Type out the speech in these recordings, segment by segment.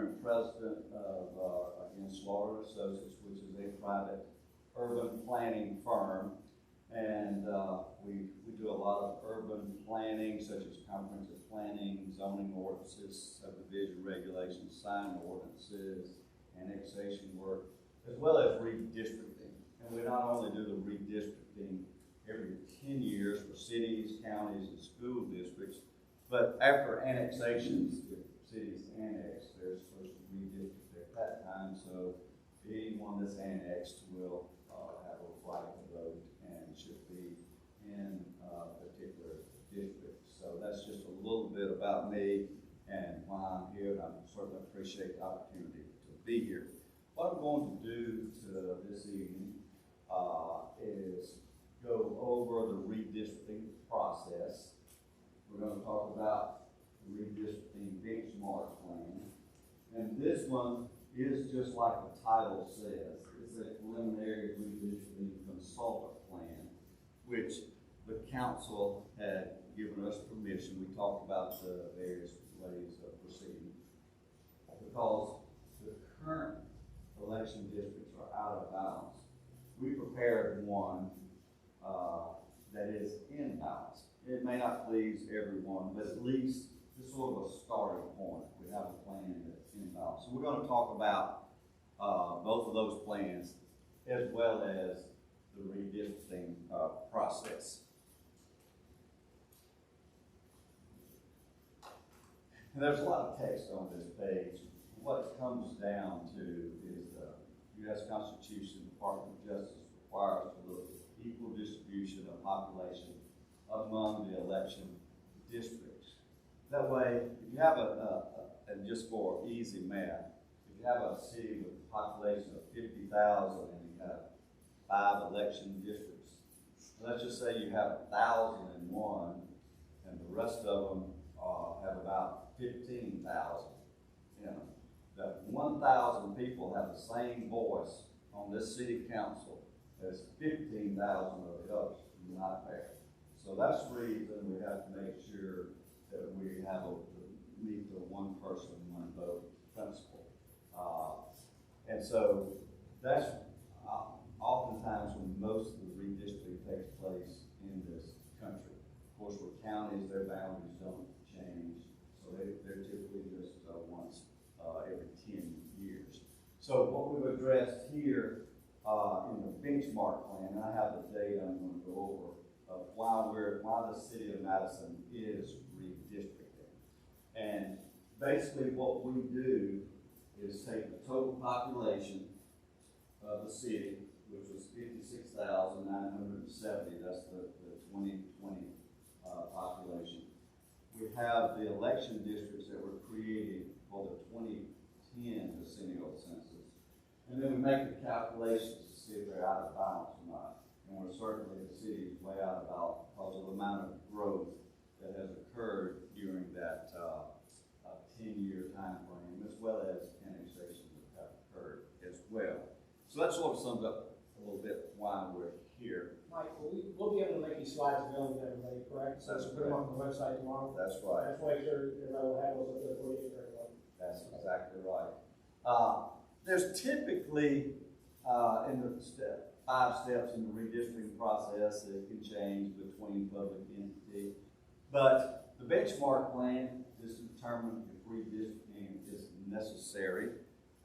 and president of against Slaughter Associates, which is a private urban planning firm. And we do a lot of urban planning, such as comprehensive planning, zoning ordinances, subdivision regulations, sign ordinances, annexation work, as well as redistricting. And we not only do the redistricting every 10 years for cities, counties, and school districts, but after annexations, if cities annex, they're supposed to redistrict at that time. So anyone that's annexed will have a right to vote and should be in a particular district. So that's just a little bit about me and why I'm here. I certainly appreciate the opportunity to be here. What I'm going to do this evening is go over the redistricting process. We're going to talk about the redistricting benchmark plan. And this one is just like the title says. It's a preliminary redistricting consultant plan, which the council had given us permission. We talked about the various ways of proceeding because the current election districts are out of balance. We prepared one that is in balance. It may not please everyone, but at least it's sort of a starting point. We have a plan that's in balance. So we're going to talk about both of those plans as well as the redistricting process. And there's a lot of text on this page. What it comes down to is the U.S. Constitution, Department of Justice requires to look at equal distribution of population among the election districts. That way, if you have and just for easy math, if you have a city with a population of 50,000 and you have 5 election districts, let's just say you have 1,001 and the rest of them have about 15,000. You know, that 1,000 people have the same voice on this city council as 15,000 of the others. Not fair. So that's the reason we have to make sure that we have meet the one person, one vote principle. And so that's oftentimes when most of the redistricting takes place in this country. Of course, with counties, their boundaries don't change, so they're typically just once every 10 years. So what we've addressed here in the benchmark plan, and I have the data I'm going to go over of why the city of Madison is redistricting. And basically what we do is take the total population of the city, which was 56,970, that's the 2020 population. We have the election districts that were created for the 2010 decennial census. And then we make the calculations to see if they're out of balance or not. And we're certainly, the city is way out of balance because of the amount of growth that has occurred during that 10-year time frame, as well as annexations that have occurred as well. So that sort of sums up a little bit why we're here. Mike, we'll be able to make these slides available to everybody, correct? So we'll put them on the website tomorrow. That's right. That's why everybody will have those up there for you. That's exactly right. There's typically in the 5 steps in the redistricting process that can change between public entities. But the benchmark plan is to determine if redistricting is necessary.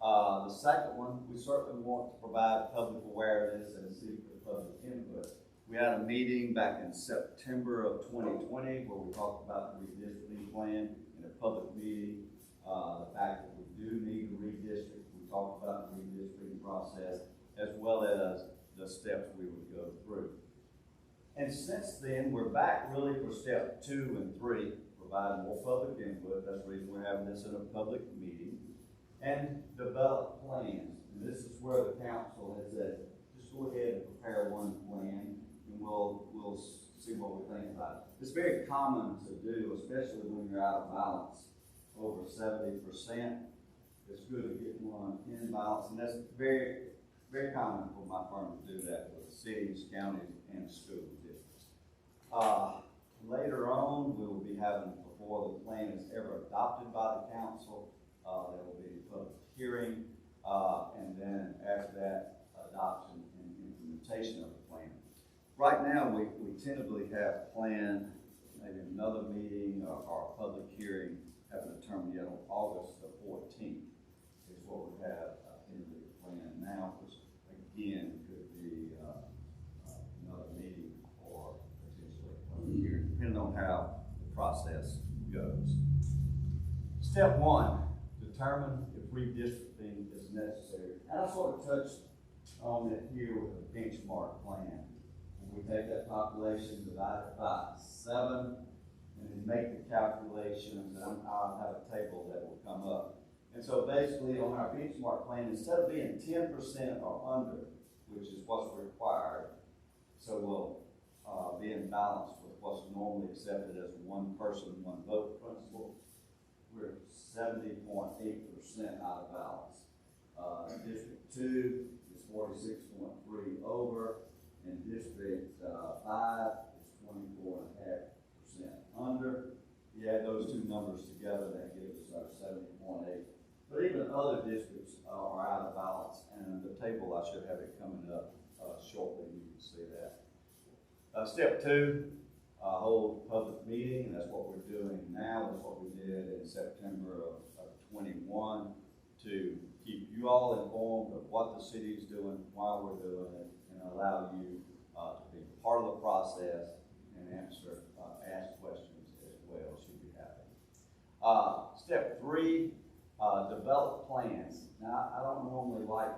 The second one, we certainly want to provide public awareness and seek for public input. We had a meeting back in September of 2020 where we talked about the redistricting plan in a public meeting. The fact that we do need to redistrict, we talked about the redistricting process as well as the steps we would go through. And since then, we're back really for step 2 and 3, provide more public input. That's the reason we're having this in a public meeting. And develop plans. And this is where the council has said, just go ahead and prepare one plan, and we'll see what we think about it. It's very common to do, especially when you're out of balance, over 70%. It's good to get one in balance, and that's very, very common for my firm to do that with cities, counties, and school districts. Later on, we will be having, before the plan is ever adopted by the council, there will be a public hearing, and then after that, adoption and implementation of the plan. Right now, we tentatively have planned maybe another meeting or a public hearing, haven't determined yet, on August the 14th is what we have tentatively planned now, which again could be another meeting or potentially a public hearing, depending on how the process goes. Step one, determine if redistricting is necessary. And I sort of touched on it here with a benchmark plan. We take that population, divide it by 7, and then make the calculations, and I'll have a table that will come up. And so basically on our benchmark plan, instead of being 10% or under, which is what's required, so we'll be in balance with what's normally accepted as one person, one vote principle, we're 70.8% out of balance. District 2 is 46.3 over, and District 5 is 24.5% under. You add those two numbers together, that gives us our 70.8. But even other districts are out of balance, and the table, I should have it coming up shortly, you can see that. Step 2, hold public meeting, and that's what we're doing now. That's what we did in September of 21 to keep you all informed of what the city is doing, why we're doing it, and allow you to be part of the process and ask questions as well, should you have any. Step 3, develop plans. Now, I don't normally like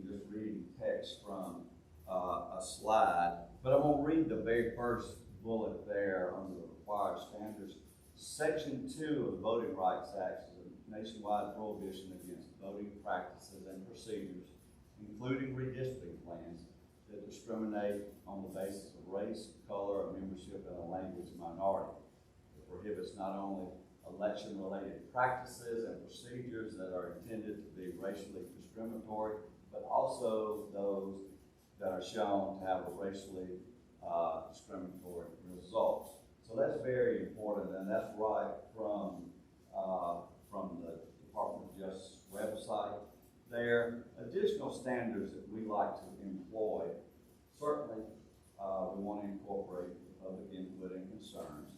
just reading text from a slide, but I'm going to read the very first bullet there under the required standards. Section 2 of the Voting Rights Act is a nationwide prohibition against voting practices and procedures, including redistricting plans, that discriminate on the basis of race, color, or membership in a language minority. It prohibits not only election-related practices and procedures that are intended to be racially discriminatory, but also those that are shown to have a racially discriminatory results. So that's very important, and that's right from the Department of Justice website. There are additional standards that we like to employ. Certainly, we want to incorporate public input and concerns.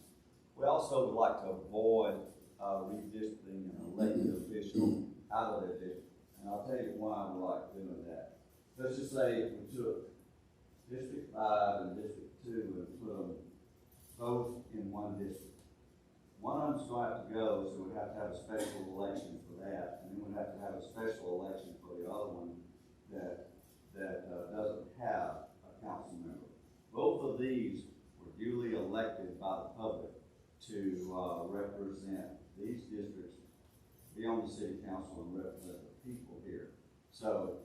We also would like to avoid redistricting an elected official out of their district. And I'll tell you why we like doing that. Let's just say if we took District 5 and District 2 and put them both in one district. One of them's going to have to go, so we'd have to have a special election for that, and then we'd have to have a special election for the other one that doesn't have a council member. Both of these were duly elected by the public to represent these districts, be on the city council and represent the people here. So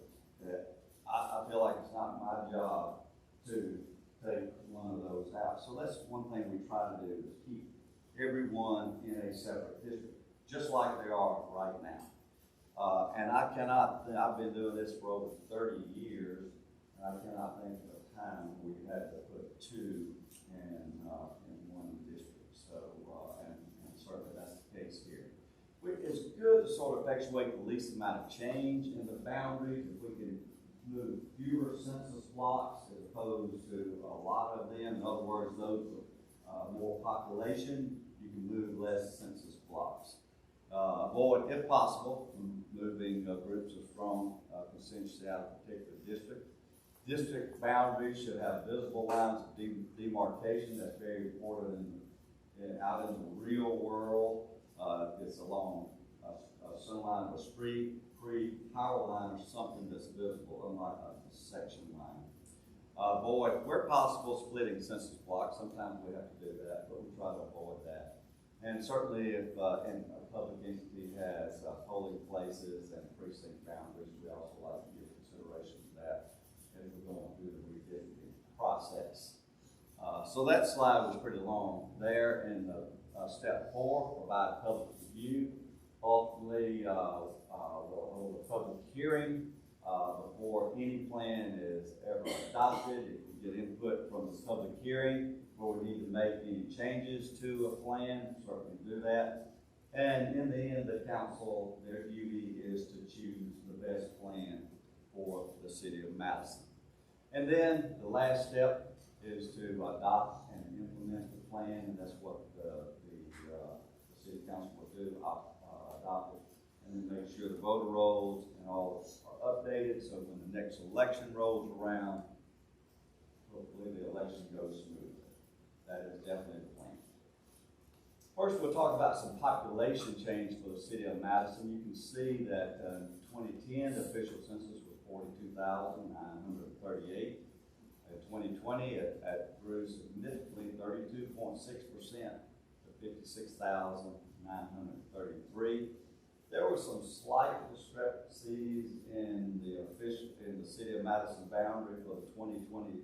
I feel like it's not my job to take one of those out. So that's one thing we try to do, is keep everyone in a separate district, just like they are right now. And I've been doing this for over 30 years, and I cannot think of a time we had to put 2 in one district. So, and certainly that's the case here. It's good to sort of effectuate the least amount of change in the boundaries. If we can move fewer census blocks as opposed to a lot of them, in other words, those with more population, you can move less census blocks. Avoid, if possible, moving groups of strong constituency out of a particular district. District boundaries should have visible lines of demarcation. That's very important out in the real world. It's along a center line of a street, creek, power line, or something that's visible, unlike a section line. Avoid, where possible, splitting census blocks. Sometimes we have to do that, but we try to avoid that. And certainly if a public entity has polling places and precinct boundaries, we also like to give consideration to that as we're going through the redistricting process. So that slide was pretty long there. In the step 4, provide public review. Ultimately, we'll hold a public hearing before any plan is ever adopted. If we get input from the public hearing, where we need to make any changes to a plan, certainly do that. And in the end, the council, their duty is to choose the best plan for the city of Madison. And then the last step is to adopt and implement the plan, and that's what the city council will do, adopt it, and then make sure the voter rolls and all are updated, so when the next election rolls around, hopefully the election goes smoothly. That is definitely the plan. First, we'll talk about some population change for the city of Madison. You can see that in 2010, the official census was 42,938. In 2020, it grew significantly, 32.6% to 56,933. There were some slight discrepancies in the city of Madison boundary for the 2020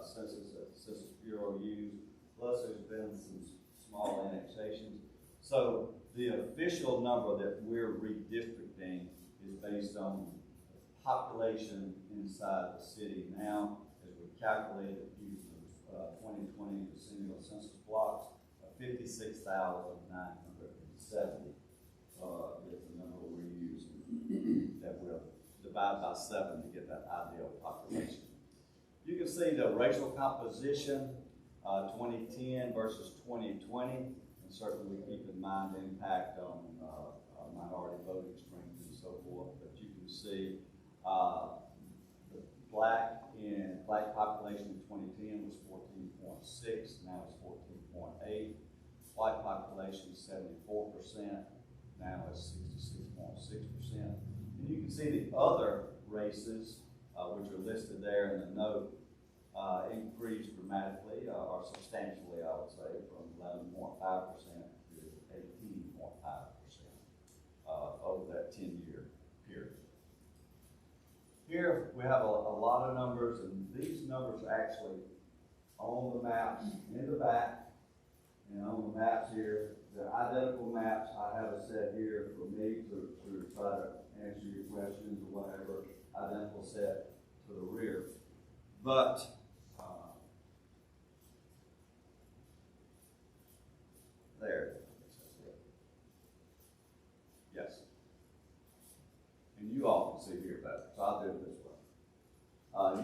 census that the Census Bureau used. Plus, there's been some small annexations. So the official number that we're redistricting is based on the population inside the city now, as we calculate it using the 2020 decennial census blocks of 56,970 is the number we're using, that we'll divide by 7 to get that ideal population. You can see the racial composition, 2010 versus 2020, and certainly we keep in mind the impact on minority voting strength and so forth. But you can see the black population in 2010 was 14.6, now it's 14.8. White population is 74%, now it's 66.6%. And you can see the other races, which are listed there in the note, increased dramatically, or substantially, I would say, from 11.5% to 18.5% over that 10-year period. Here we have a lot of numbers, and these numbers are actually on the maps in the back, and on the maps here. They're identical maps. I have a set here for me to try to answer your questions or whatever, identical set to the rear. But there. Yes. And you all can see here better, so I'll do it this way.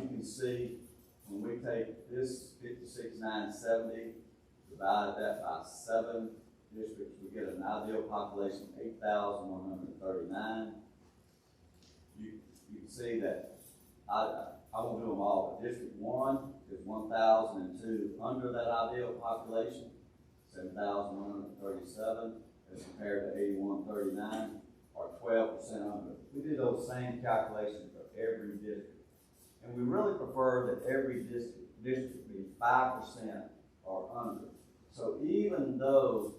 You can see when we take this 56,970, divide that by 7 districts, we get an ideal population of 8,139. You can see that I won't do them all, but District 1 is 1,002 under that ideal population, 7,137 as compared to 8,139, or 12% under. We did those same calculations for every district. And we really prefer that every district be 5% or under. So even though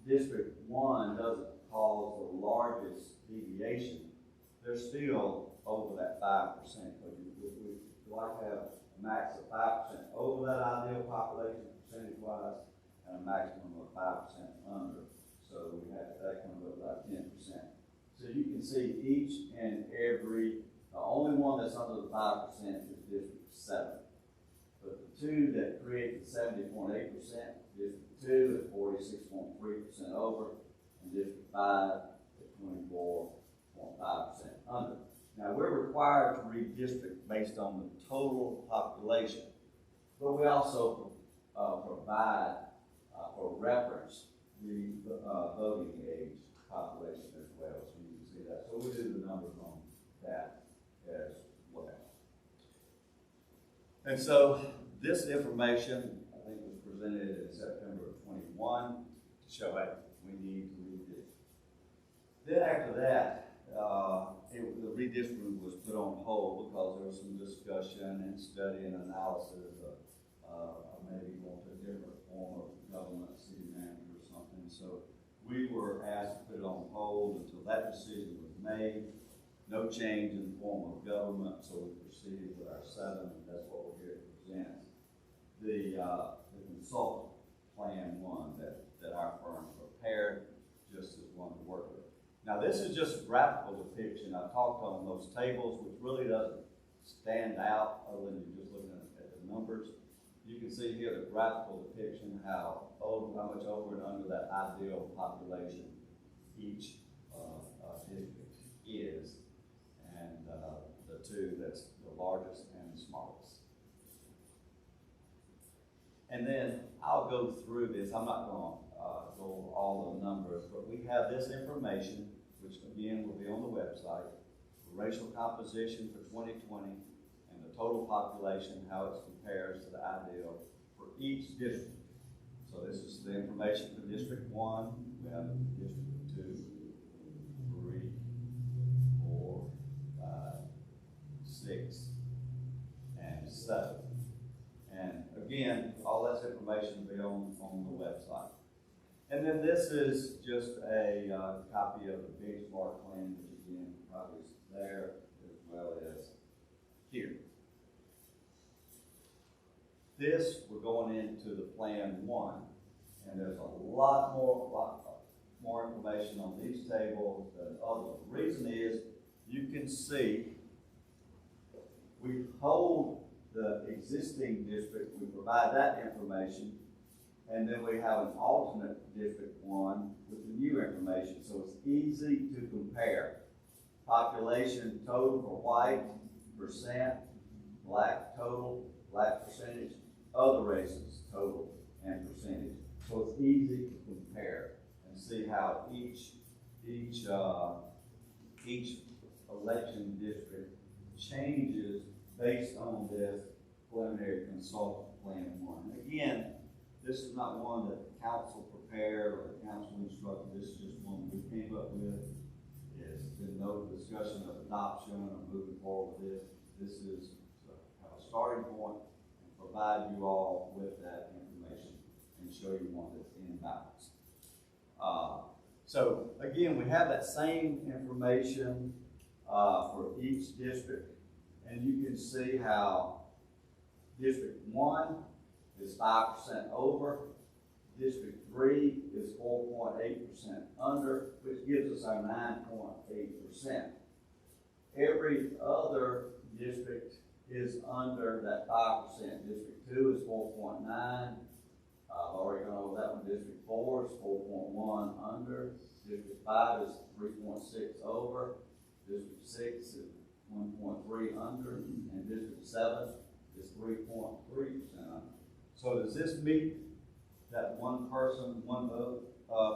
District 1 doesn't cause the largest deviation, they're still over that 5%. Because we like to have a max of 5% over that ideal population percentage-wise, and a maximum of 5% under. So we have that comes up about 10%. So you can see each and every, the only one that's under the 5% is District 7. But the two that create the 70.8%, District 2 at 46.3% over, and District 5 at 24.5% under. Now we're required to redistrict based on the total population, but we also provide for reference the voting age population as well, so you can see that. So we do the numbers on that as well. And so this information, I think, was presented in September of 21 to show that we need to redistrict. Then after that, the redistricting was put on hold because there was some discussion and study and analysis of maybe going to a different form of government, city manager or something. So we were asked to put it on hold until that decision was made. No change in the form of government, so we proceeded with our 7, and that's what we're here to present. The consultant plan 1 that our firm prepared, just as one to work with. Now this is just a graphical depiction. I talked on those tables, which really doesn't stand out other than you're just looking at the numbers. You can see here the graphical depiction how much over and under that ideal population And then I'll go through this. I'm not going to go over all the numbers, but we have this information, which again will be on the website, the racial composition for 2020 and the total population, how it compares to the ideal for each district. So this is the information for District 1. We have District 2, 3, 4, 5, 6, and 7. And again, all that information will be on the website. And then this is just a copy of the benchmark plan, which again probably is there as well as here. This, we're going into the Plan 1, and there's a lot more information on these tables than others. The reason is you can see we hold the existing district, we provide that information, and then we have an alternate District 1 with the new information, so it's easy to compare. Population total for white, percent, black total, black percentage, other races total and percentage. So it's easy to compare and see how each election district changes based on this preliminary consultant Plan 1. And again, this is not one that the council prepared or the council instructed. This is just one we came up with. There's been no discussion of adoption or moving forward with this. This is to have a starting point and provide you all with that information and show you one that's in balance. So again, we have that same information for each district, and you can see how District 1 is 5% over, District 3 is 4.8% under, which gives us our 9.8%. Every other district is under that 5%. District 2 is 4.9. I've already gone over that one. District 4 is 4.1 under. District 5 is 3.6 over. District 6 is 1.3 under. And District 7 is 3.3% under. So does this meet that one person, one vote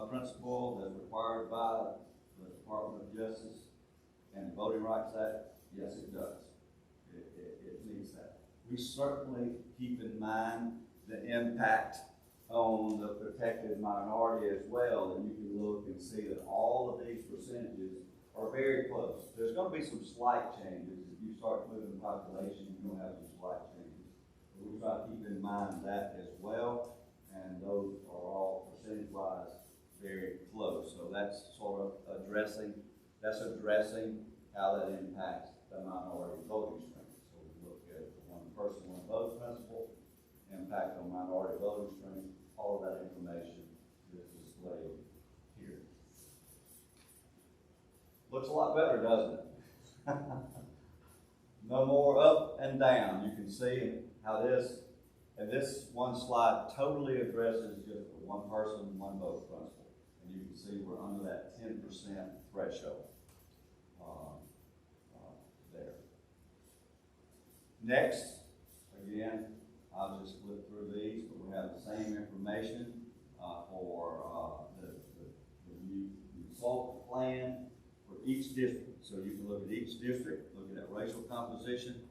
principle that's required by the Department of Justice and the Voting Rights Act? Yes, it does. It meets that. We certainly keep in mind the impact on the protected minority as well, and you can look and see that all of these percentages are very close. There's going to be some slight changes. If you start moving population, you're going to have some slight changes. But we try to keep in mind that as well, and those are all percentage-wise very close. So that's sort of addressing how that impacts the minority voting strength. So we look at the one person, one vote principle, impact on minority voting strength, all of that information is displayed here. Looks a lot better, doesn't it? No more up and down. You can see how this, and this one slide totally addresses just the one person, one vote principle. And you can see we're under that 10% threshold there. Next, again, I'll just flip through these, but we have the same information for the new consultant plan for each district. So you can look at each district, look at that racial composition,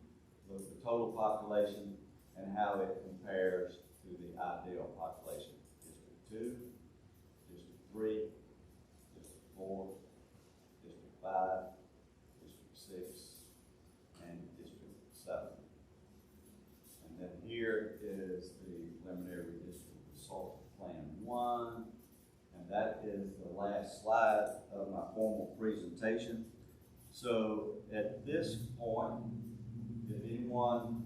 look at the total population, and how it compares to the ideal population. District 2, District 3, District 4, District 5, District 6, and District 7. And then here is the preliminary district consultant plan 1, and that is the last slide of my formal presentation. So at this point, if anyone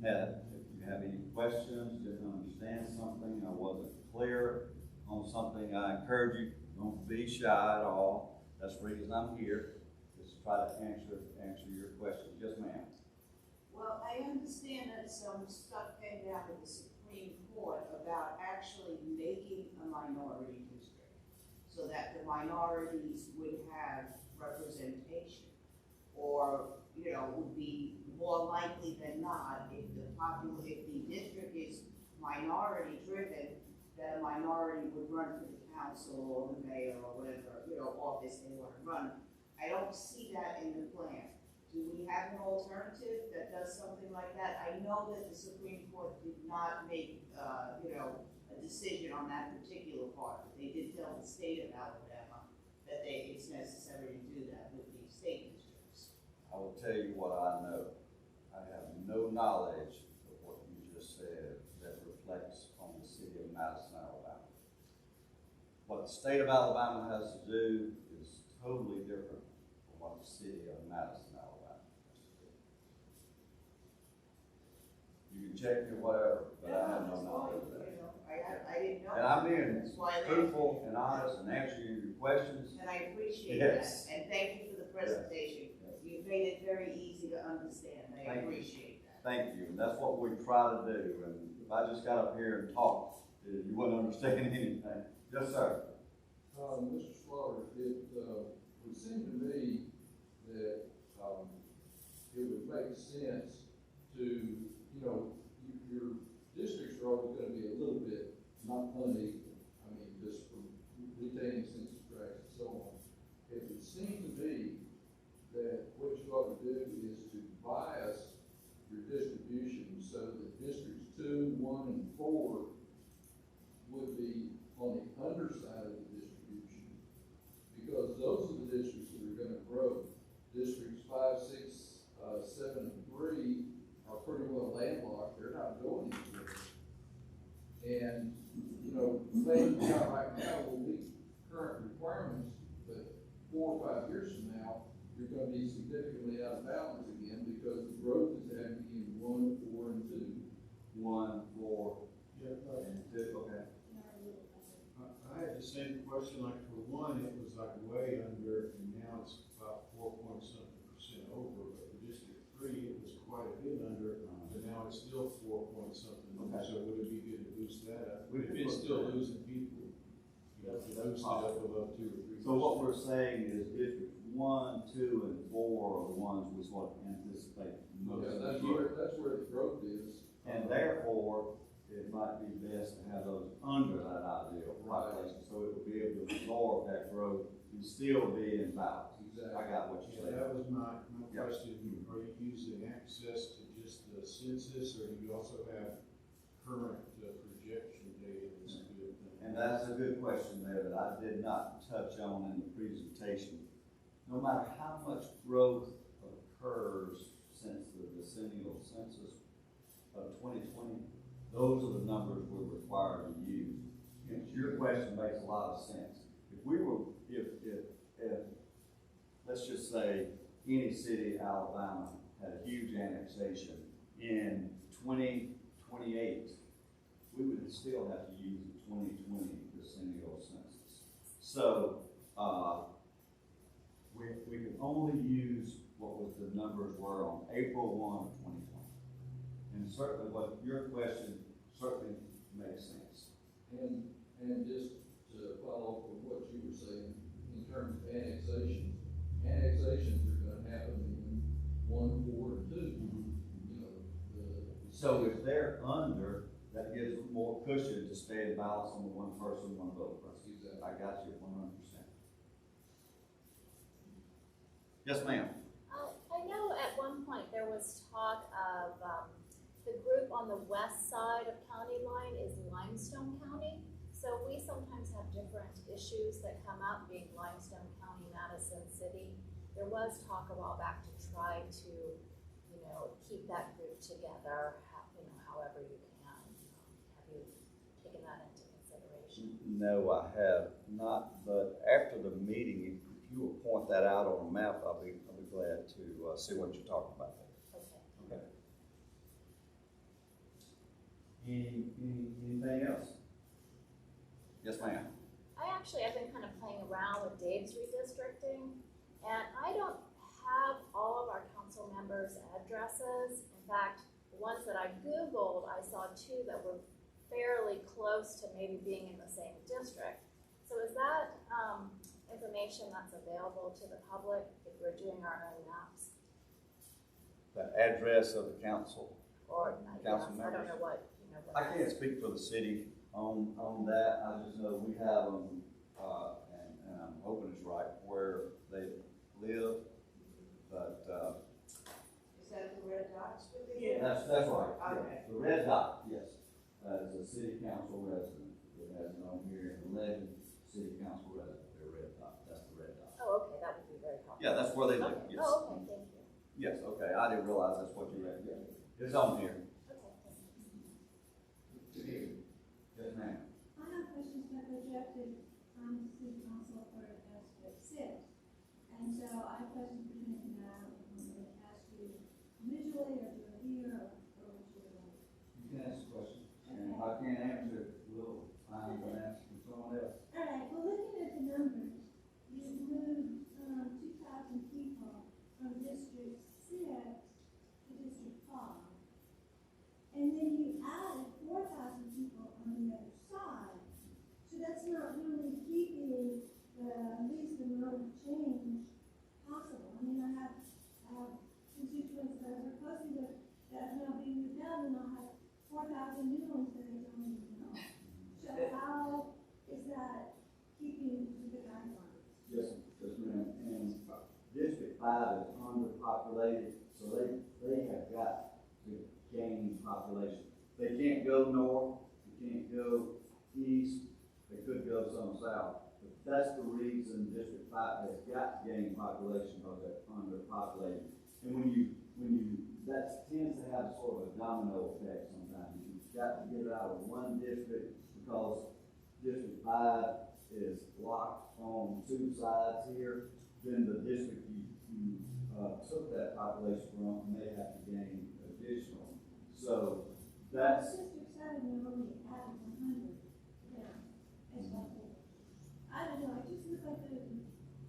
if you have any questions, didn't understand something, I wasn't clear on something, I encourage you, don't be shy at all. That's the reason I'm here, just try to answer your questions. Yes, ma'am. Well, I understand that some stuff came down to the Supreme Court about actually making a minority district so that the minorities would have representation, or, would be more likely than not, if the district is minority driven, that a minority would run for the council or the mayor or whatever, office they want to run. I don't see that in the plan. Do we have an alternative that does something like that? I know that the Supreme Court did not make, a decision on that particular part, but they did tell the state of Alabama that it's necessary to do that with the state districts. I will tell you what I know. I have no knowledge of what you just said that reflects on the city of Madison, Alabama. What the state of Alabama has to do is totally different from what the city of Madison, Alabama has to do. You can check me whatever, but I have no knowledge of that. I didn't know. And I'm being That's why I truthful and honest and answering your questions. And I appreciate Yes. that, and thank you for the presentation. Yes. You've made it very easy to understand, I Thank you. appreciate that. Thank you, and that's what we try to do, and if I just got up here and talked, you wouldn't understand anything. Yes, sir. Mr. Slaughter, it would seem to me that it would make sense to, your districts are always going to be a little bit not unequal. I mean, just from retaining census tracts and so on. It would seem to be that what you ought to do is to bias your distribution so that districts 2, 1, and 4 would be on the underside of the distribution, because those are the districts that are going to grow. Districts 5, 6, 7, and 3 are pretty well landlocked. They're not going anywhere. And, maybe not right now will meet current requirements, but 4 or 5 years from now, you're going to be significantly out of balance again because the growth is happening in 1, 4, and 2. 1, 4, Yeah, and 2, okay. I had the same question, like for one, it was like way under, and now it's about 4-point-something% over, but for District 3, it was quite a bit under, but now it's still 4-point-something. Okay. So would it be good to boost that up? We If could it's put still that. losing people, to boost it up above 2 or 3%. So what we're saying is districts 1, 2, and 4 are the ones we sort of anticipate most Yeah, of that's the year. where the growth is. And therefore, it might be best to have those under that ideal population, so it will be able to absorb that growth and still be in balance. Exactly. I got what you Yeah, said. that was my Yeah. question. Are you using access to just the census, or do you also have current projection data that's good? And that's a good question there that I did not touch on in the presentation. No matter how much growth occurs since the decennial census of 2020, those are the numbers we're required to use. And your question makes a lot of sense. If we were, if let's just say any city in Alabama had a huge annexation in 2028, we would still have to use the 2020 decennial census. So, we can only use what was the numbers were on April 1 of 2020. And certainly what your question certainly makes sense. And just to follow up with what you were saying, in terms of annexations are gonna happen in 1, 4, and 2. So if they're under, that gives them more cushion to stay in balance on the one person, one vote. Exactly. I got you 100%. Yes, ma'am. I know at one point there was talk of the group on the west side of county line is Limestone County. So we sometimes have different issues that come up being Limestone County, Madison City. There was talk a while back to try to, keep that group together, however you can. Have you taken that into consideration? No, I have not, but after the meeting, if you will point that out on a map, I'll be glad to see what you're talking about there. Okay. Okay. Anything else? Yes, ma'am. I've been kind of playing around with Dave's redistricting, and I don't have all of our council members' addresses. In fact, the ones that I Googled, I saw 2 that were fairly close to maybe being in the same district. So is that information that's available to the public if we're doing our own maps? The address of the council. Or, Council I don't members. know what, know what. I can't speak for the city on that, I just know we have them, and I'm hoping it's right where they live, but, Is that the red dots with the? Yeah. that's right, yeah. Okay. The red dot, yes, as a city council resident, it has it on here, 11 city council resident, their red dot, that's the red dot. Oh, okay, that would be very helpful. Yeah, that's where they live, Okay. yes. Oh, okay, thank you. Yes, okay, I didn't realize that's what you read, yeah, it's on here. Okay. Yes, ma'am. I have questions that were projected on the city council for District 6. And so I have questions between now and I'm going to ask you individually or do it here or what you would like. You can ask a question, and if I can't answer it, we'll find an answer from someone else. All right, well, looking at the numbers, you've moved 2,000 people from District 6 to District 5. And then you added 4,000 people on the other side. So that's not really keeping the least amount of change possible. I mean, I have constituents that are proposing that are now being moved down, and I'll have 4,000 new ones that I don't even know. So how is that keeping to the guidelines? Yes, ma'am, and District 5 is underpopulated, so they have got to gain population. They can't go north, they can't go east, they could go some south. But that's the reason District 5 has got to gain population, because they're underpopulated. And when you, that tends to have sort of a domino effect sometimes. You've got to get out of one district because District 5 is locked on 2 sides here, then the district you took that population from may have to gain additional. So that's, District 7, you only added 100. Yeah, as well. I don't know, it just looks like the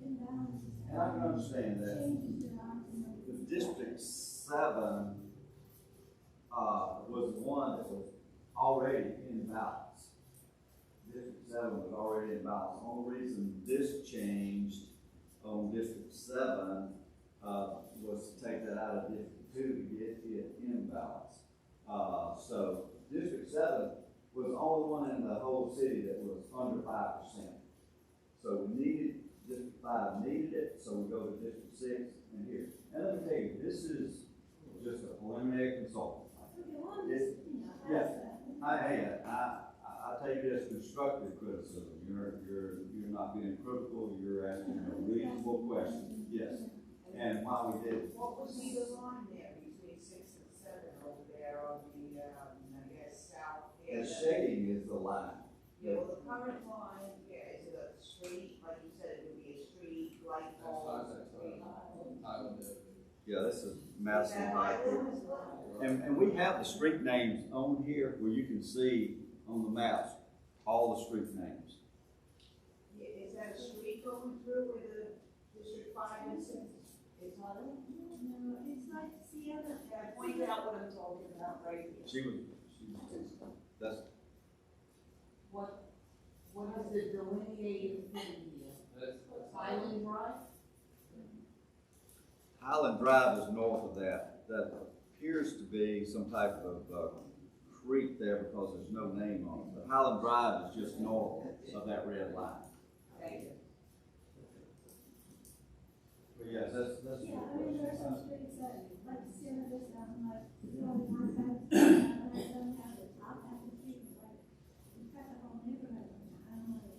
imbalance. and I can understand that. Changes that are in The District 7 was the one that was already in balance. District 7 was already in balance. The only reason this changed on District 7 was to take that out of District 2 to get it in balance. So District 7 was the only one in the whole city that was under 5%. So we needed, District 5 needed it, so we go to District 6 and here. And let me tell you, this is just a preliminary consultant. Okay, well, I'm Yes. just, you know, Yeah. that's that. I take it as constructive criticism. You're not being critical, you're asking a reasonable question. Yes. And why we did it. What would be the line there between 6 and 7 over there on the, I guess, south The end? shading is the line. Yeah, well, the current line, yeah, is it a street, like you said, it would be a street, light pole? Island. Yeah, this is Madison Is that right here. Highland as well? And we have the street names on here where you can see on the maps all the street names. Yeah, is that a street going through where the District 5 is? It's Highland? No, it's like Sienna. Yeah, point out what I'm talking about right here. She was, that's, What is the delineated thing here? That's Highland Drive? Highland Drive is north of that. That appears to be some type of creek there because there's no name on it. But Highland Drive is just north of that red line. Thank you. But yes, that's. Yeah, I mean, there are some streets that, like Sienna Vista, I'm like, you know, the concept, and I don't have the top half of the street, like, in fact, the whole neighborhood, I don't know.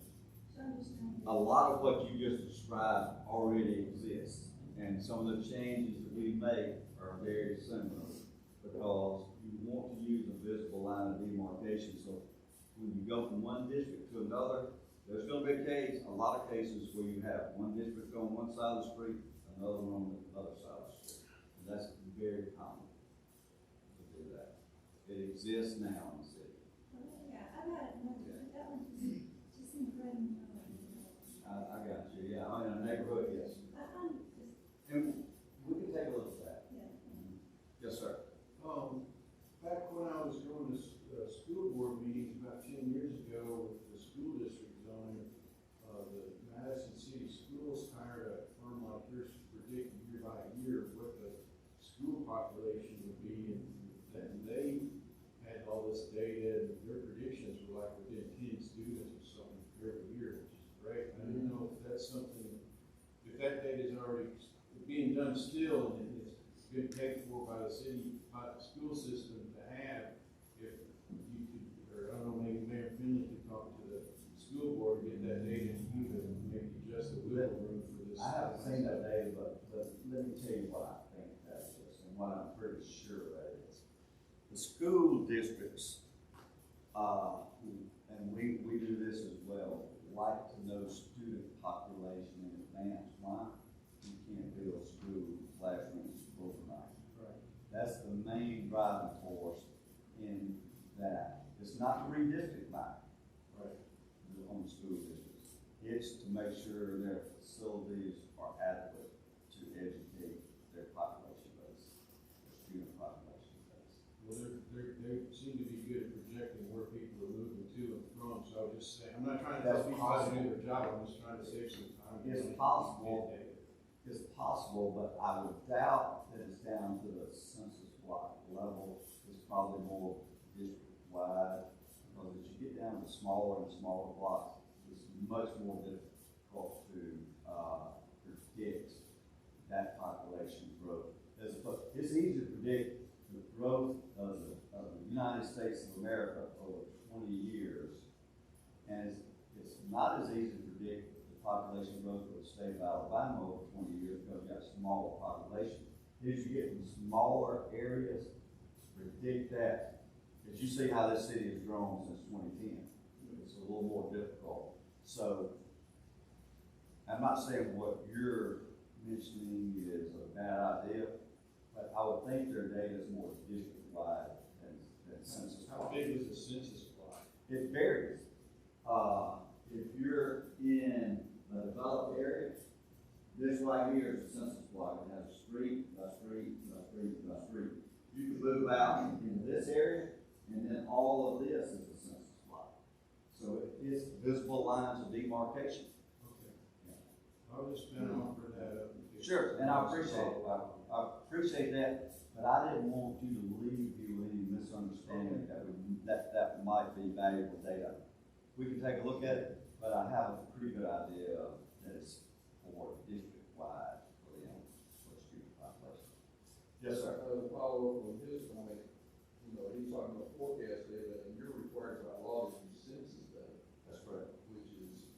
So I'm just trying to. A lot of what you just described already exists, and some of the changes that we make are very similar, because you want to use a visible line of demarcation, so when you go from one district to another, there's gonna be a lot of cases where you have one district on one side of the street, another one on the other side of the street, and that's very common to do that. It exists now in the city. Yeah, I got it, no, that one just seemed right in the middle. I got you, yeah, in a neighborhood, yes. I'm just, And we can take a look at that. yeah. Yes, sir. Back when I was going to school board meetings about 10 years ago with the school district zoning, the Madison City Schools hired a firm like yours to predict year by year what the school population would be, and they had all this data that data is already being done still, and it's been paid for by the city, by the school system to have, if you could, or I don't know, maybe Mayor Finley could talk to the school board, get that data to you, and maybe adjust the wiggle room for this. I haven't seen that data, but let me tell you what I think that is, and what I'm pretty sure that is. The school districts, and we do this as well, like to know student population in advance. Why? You can't build school classrooms overnight. Right. That's the main driving force in that. It's not to redistrict back. Right. On the school districts. It's to make sure their facilities are adequate to educate their population base, their student population base. Well, they seem to be good at projecting where people are moving to and from, so I was just saying, I'm not trying to tell That's people how to do possible. their job, I'm just trying to save some time. It's and possible. get data. It's possible, but I would doubt that it's down to the census block level. It's probably more district-wide, because as you get down to smaller and smaller blocks, it's much more difficult to predict that population growth. It's easy to predict the growth of the United States of America over 20 years, and it's not as easy to predict the population growth of the state of Alabama over 20 years because you got smaller population. As you get in smaller areas, predict that. As you see how this city has grown since 2010, it's a little more difficult. So I'm not saying what you're mentioning is a bad idea, but I would think their data is more district-wide than census. How big is the census block? It varies. If you're in a developed area, this right here is a census block. It has street by street by street by street. You can move out into this area, and then all of this is a census block. So it's visible lines of demarcation. Okay. I'll just offer that up. Sure, and I appreciate it. I appreciate that, but I didn't want you to leave you with any misunderstanding that might be valuable data. We can take a look at it, but I have a pretty good idea that it's for district-wide for the student population. Yes, sir. To follow up on his point, he's talking about forecast data, and you're required by law to use census data. That's correct. Which is,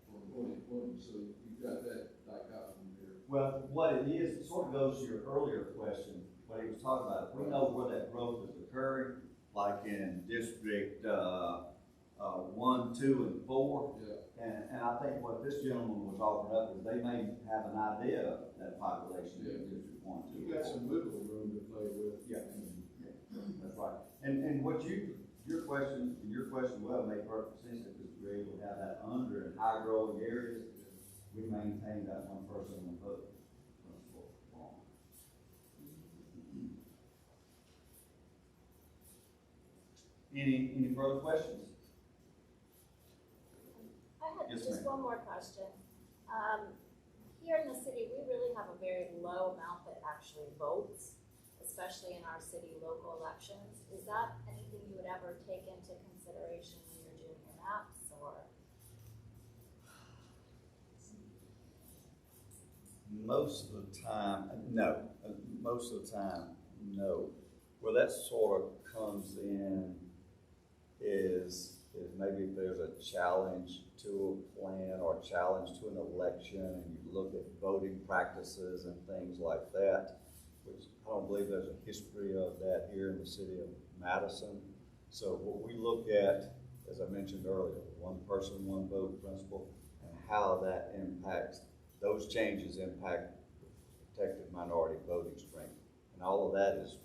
from 2020, so you've got that dichotomy there. Well, what it is, it sort of goes to your earlier question, what he was talking about. If we know where that growth is occurring, like in District 1, 2, and 4, Yeah. and I think what this gentleman was offering up is they may have an idea of that population in District 1, 2, You got some wiggle room to play with. Yeah. That's right. And what your question well make perfect sense, because we're able to have that under and high growing areas, we maintain that one person, one vote principle long. Any further questions? I had Yes, just ma'am. one more question. Here in the city, we really have a very low amount that actually votes, especially in our city local elections. Is that anything you would ever take into consideration when you're doing your maps, or? Most of the time, no. Most of the time, no. Where that sort of comes in is maybe if there's a challenge to a plan or a challenge to an election, and you look at voting practices and things like that, which I don't believe there's a history of that here in the city of Madison. So what we look at, as I mentioned earlier, one person, one vote principle, and how that impacts, those changes impact protected minority voting strength. And all of that is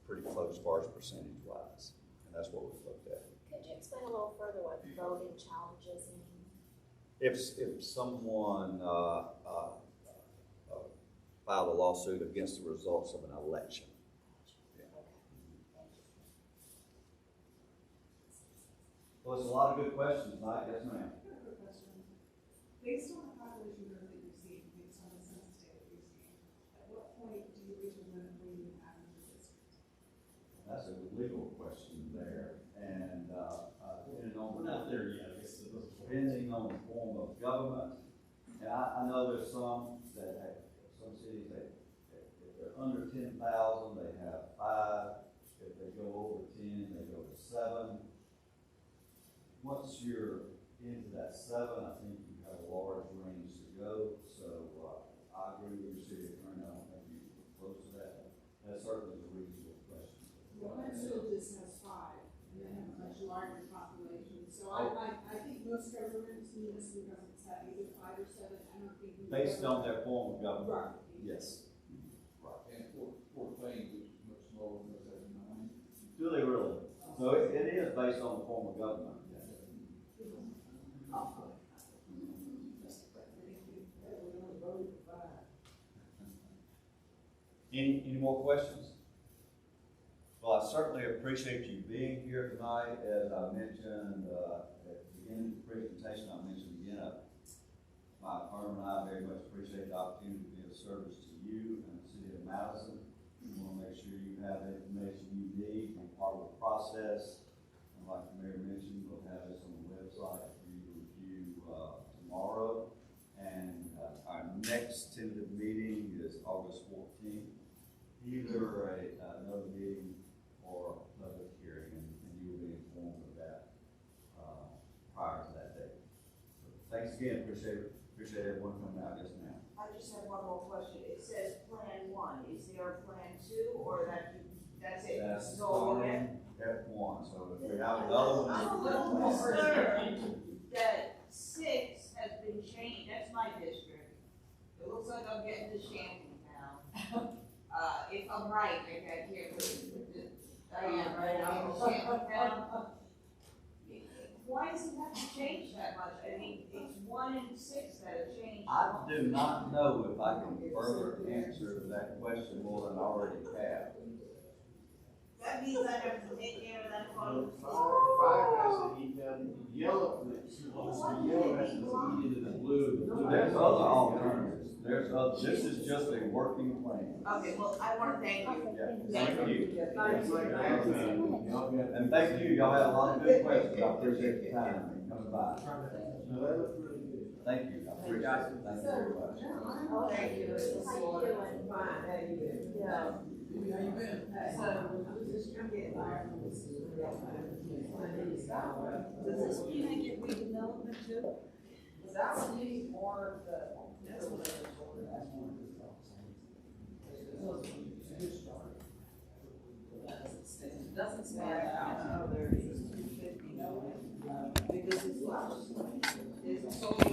pretty close as far as percentage wise. And that's what we've looked at. Could you explain a little further what voting challenges mean? If someone filed a lawsuit against the results of an election. Yeah. Well, it's a lot of good questions, Mike. Yes, ma'am. I have a quick question. Based on the population growth that you're seeing, based on the census data that you're seeing, at what point do you reach a limit where you have in the district? That's a legal question there, and depending on, we're not there yet. I guess depending on the form of government, and I I know there's some that have, some cities that, if they're under 10,000, they have 5. If they go over 10, they go to 7. Once you're into that 7, I think you have a large range to go. So I agree with your city attorney. I don't think you were close to that. That certainly is a reasonable question. Well, Huntsville just has 5, and they have a much larger population, so I think most governments, municipal governments have either 5 or 7, I don't think. we Based ever- on their form of government. Right. Yes. Right. And Fort Payne, which is much smaller, does have 9. Do they really? So it is based on the form of government. Any more questions? Well, I certainly appreciate you being here tonight. As I mentioned at the beginning of the presentation, I mentioned again, my firm and I very much appreciate the opportunity to be of service to you and the city of Madison. We want to make sure you have the information you need to be part of the process. And like the mayor mentioned, we'll have this on the website for you to review tomorrow. And our next tentative meeting is August 14th. Either another meeting or a public hearing, and you will be informed of that prior to that date. So thanks again, appreciate everyone coming out just now. I just have one more question. It says Plan 1. Is there a Plan 2, or that's it? That's It's all again? F1, so if we have another one. I'm a little concerned that 6 has been changed. That's my district. It looks like I'm getting to Shantytown. If I'm right, I can't I am right, I'm in Shantytown. Why does it have to change that much? I mean, it's 1 and 6 that have changed. I do not know if I can further answer that question more than I already have. That means I have to take care of that phone. Five has to eat down, yellow, the yellow has to eat into the blue. There's other alternatives. This is just a working plan. Okay, well, I want to thank you. Yeah, thank you. It's like that, y'all got. And thank you, y'all had a lot of good questions. I appreciate your time and coming by. No, that looks really good. Thank you, I appreciate it. Thank you very much. Oh, thank you. How you doing? Fine, how you doing? Yeah. How you been? Does this mean I get redevelopment too? That would be more of the. That's what I was told. Doesn't stand out. Oh, there it is, 250. Because it's less. There's a social